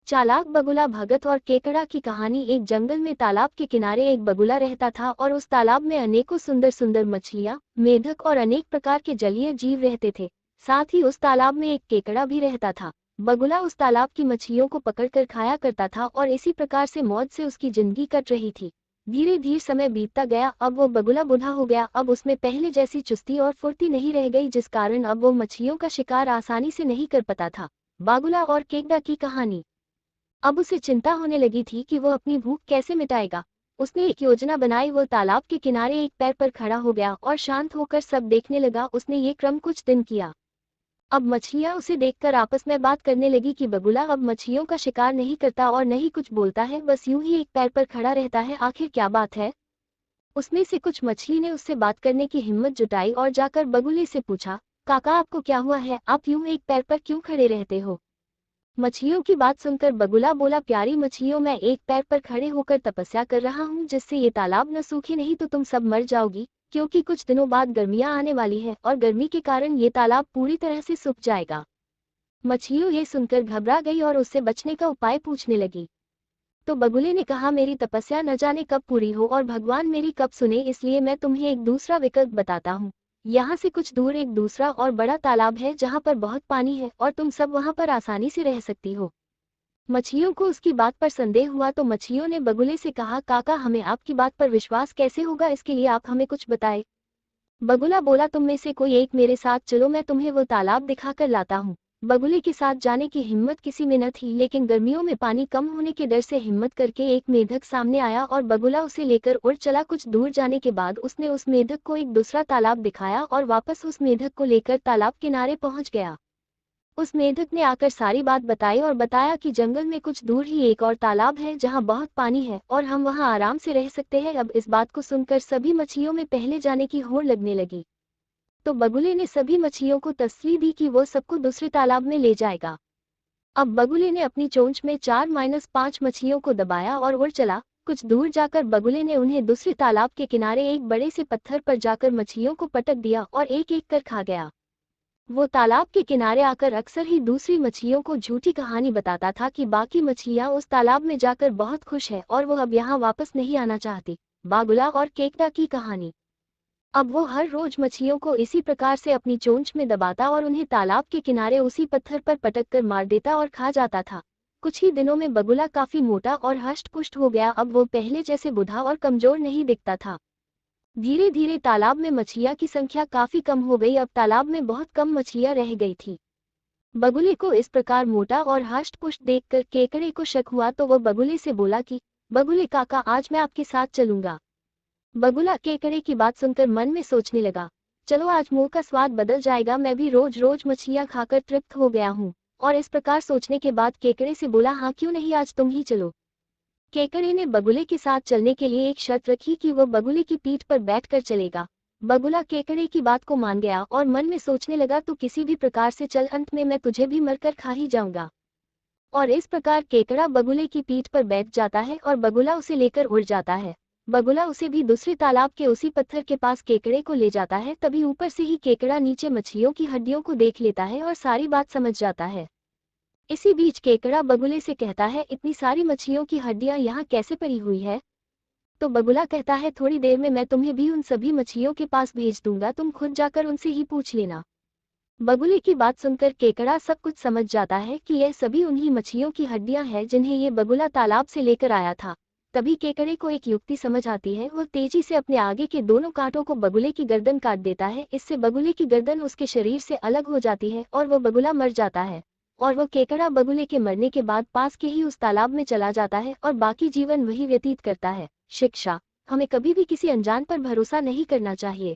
चालाक बगुला भगत और केकड़ा की कहानी। एक जंगल में तालाब के किनारे एक बगुला रहता था और उस तालाब में अनेकों सुंदर सुंदर मछलियां, मेढक और अनेक प्रकार के जलीय जीव रहते थे। साथ ही उस तालाब में एक केकड़ा भी रहता था। बगुला उस तालाब की मछलियों को पकड़कर खाया करता था और इसी प्रकार से मौज से उसकी जिंदगी कट रही थी। धीरे धीरे समय बीतता गया। अब वो बगुला बूढ़ा हो गया। अब उसमें पहले जैसी चुस्ती और फुर्ती नहीं रह गई, जिस कारण अब वो मछलियों का शिकार आसानी से नहीं कर पाता था। बगुला और केकड़ा की कहानी। अब उसे चिंता होने लगी थी कि वो अपनी भूख कैसे मिटाएगा। उसने एक योजना बनाई। वो तालाब के किनारे एक पैर पर खड़ा हो गया और शांत होकर सब देखने लगा। उसने ये क्रम कुछ दिन किया। अब मछलियां उसे देखकर आपस में बात करने लगी कि बगुला अब मछलियों का शिकार नहीं करता और न ही कुछ बोलता है, बस यूं ही एक पैर पर खड़ा रहता है। आखिर क्या बात है? उसमें से कुछ मछली ने उससे बात करने की हिम्मत जुटाई और जाकर बगुले से पूछा, काका आपको क्या हुआ है? आप यूं एक पैर पर क्यों खड़े रहते हो? मछलियों की बात सुनकर बगुला बोला, प्यारी मछलियों, मैं एक पैर पर खड़े होकर तपस्या कर रहा हूँ, जिससे ये तालाब न सूखे, नहीं तो तुम सब मर जाओगी, क्योंकि कुछ दिनों बाद गर्मियाँ आने वाली है और गर्मी के कारण ये तालाब पूरी तरह से सूख जाएगा। मछलियों ये सुनकर घबरा गई और उससे बचने का उपाय पूछने लगी। तो बगुले ने कहा, मेरी तपस्या न जाने कब पूरी हो और भगवान मेरी कब सुने, इसलिए मैं तुम्हें एक दूसरा विकल्प बताता हूँ। यहाँ से कुछ दूर एक दूसरा और बड़ा तालाब है जहाँ पर बहुत पानी है और तुम सब वहाँ पर आसानी से रह सकती हो। मछलियों को उसकी बात पर संदेह हुआ तो मछलियों ने बगुले से कहा, काका हमें आपकी बात पर विश्वास कैसे होगा, इसके लिए आप हमें कुछ बताएं। बगुला बोला, तुम में से कोई एक मेरे साथ चलो, मैं तुम्हें वो तालाब दिखाकर लाता हूँ। बगुले के साथ जाने की हिम्मत किसी में न थी, लेकिन गर्मियों में पानी कम होने के डर से हिम्मत करके एक मेढक सामने आया और बगुला उसे लेकर उड़ चला। कुछ दूर जाने के बाद उसने उस मेढक को एक दूसरा तालाब दिखाया और वापस उस मेढक को लेकर तालाब किनारे पहुंच गया। उस मेढक ने आकर सारी बात बताई और बताया कि जंगल में कुछ दूर ही एक और तालाब है जहां बहुत पानी है और हम वहां आराम से रह सकते हैं। अब इस बात को सुनकर सभी मछलियों में पहले जाने की होड़ लगने लगी। तो बगुले ने सभी मछलियों को तसल्ली दी कि वो सबको दूसरे तालाब में ले जाएगा। अब बगुले ने अपनी चोंच में 4-5 मछलियों को दबाया और उड़ चला। कुछ दूर जाकर बगुले ने उन्हें दूसरे तालाब के किनारे एक बड़े से पत्थर पर जाकर मछलियों को पटक दिया और एक एक कर खा गया। वो तालाब के किनारे आकर अक्सर ही दूसरी मछलियों को झूठी कहानी बताता था कि बाकी मछलियां उस तालाब में जाकर बहुत खुश है और वो अब यहाँ वापस नहीं आना चाहती। बगुला और केकड़ा की कहानी। अब वो हर रोज मछलियों को इसी प्रकार से अपनी चोंच में दबाता और उन्हें तालाब के किनारे उसी पत्थर पर पटक कर मार देता और खा जाता था। कुछ ही दिनों में बगुला काफी मोटा और हष्ट पुष्ट हो गया। अब वो पहले जैसे बुढ़ा और कमजोर नहीं दिखता था। धीरे धीरे तालाब में मछलियां की संख्या काफी कम हो गई। अब तालाब में बहुत कम मछलियां रह गई थी। बगुले को इस प्रकार मोटा और हष्ट पुष्ट देखकर केकड़े को शक हुआ तो वो बगुले से बोला कि बगुले काका, आज मैं आपके साथ चलूंगा। बगुला केकड़े की बात सुनकर मन में सोचने लगा, चलो आज मुंह का स्वाद बदल जाएगा, मैं भी रोज रोज मछलियां खाकर तृप्त हो गया हूँ। और इस प्रकार सोचने के बाद केकड़े से बोला, हाँ क्यों नहीं, आज तुम ही चलो। केकड़े ने बगुले के साथ चलने के लिए एक शर्त रखी कि वो बगुले की पीठ पर बैठकर चलेगा। बगुला केकड़े की बात को मान गया और मन में सोचने लगा, तो किसी भी प्रकार से चल, अंत में मैं तुझे भी मरकर खा ही जाऊंगा। और इस प्रकार केकड़ा बगुले की पीठ पर बैठ जाता है और बगुला उसे लेकर उड़ जाता है। बगुला उसे भी दूसरे तालाब के उसी पत्थर के पास केकड़े को ले जाता है। तभी ऊपर से ही केकड़ा नीचे मछलियों की हड्डियों को देख लेता है और सारी बात समझ जाता है। इसी बीच केकड़ा बगुले से कहता है, इतनी सारी मछलियों की हड्डियां यहाँ कैसे पड़ी हुई है? तो बगुला कहता है, थोड़ी देर में मैं तुम्हें भी उन सभी मछलियों के पास भेज दूंगा, तुम खुद जाकर उनसे ही पूछ लेना। बगुले की बात सुनकर केकड़ा सब कुछ समझ जाता है कि यह सभी उन्हीं मछलियों की हड्डियां हैं जिन्हें ये बगुला तालाब से लेकर आया था। तभी केकड़े को एक युक्ति समझ आती है। वो तेजी से अपने आगे के दोनों कांटों को बगुले की गर्दन काट देता है। इससे बगुले की गर्दन उसके शरीर से अलग हो जाती है और वो बगुला मर जाता है। और वो केकड़ा बगुले के मरने के बाद पास के ही उस तालाब में चला जाता है और बाकी जीवन वही व्यतीत करता है। शिक्षा: हमें कभी भी किसी अनजान पर भरोसा नहीं करना चाहिए।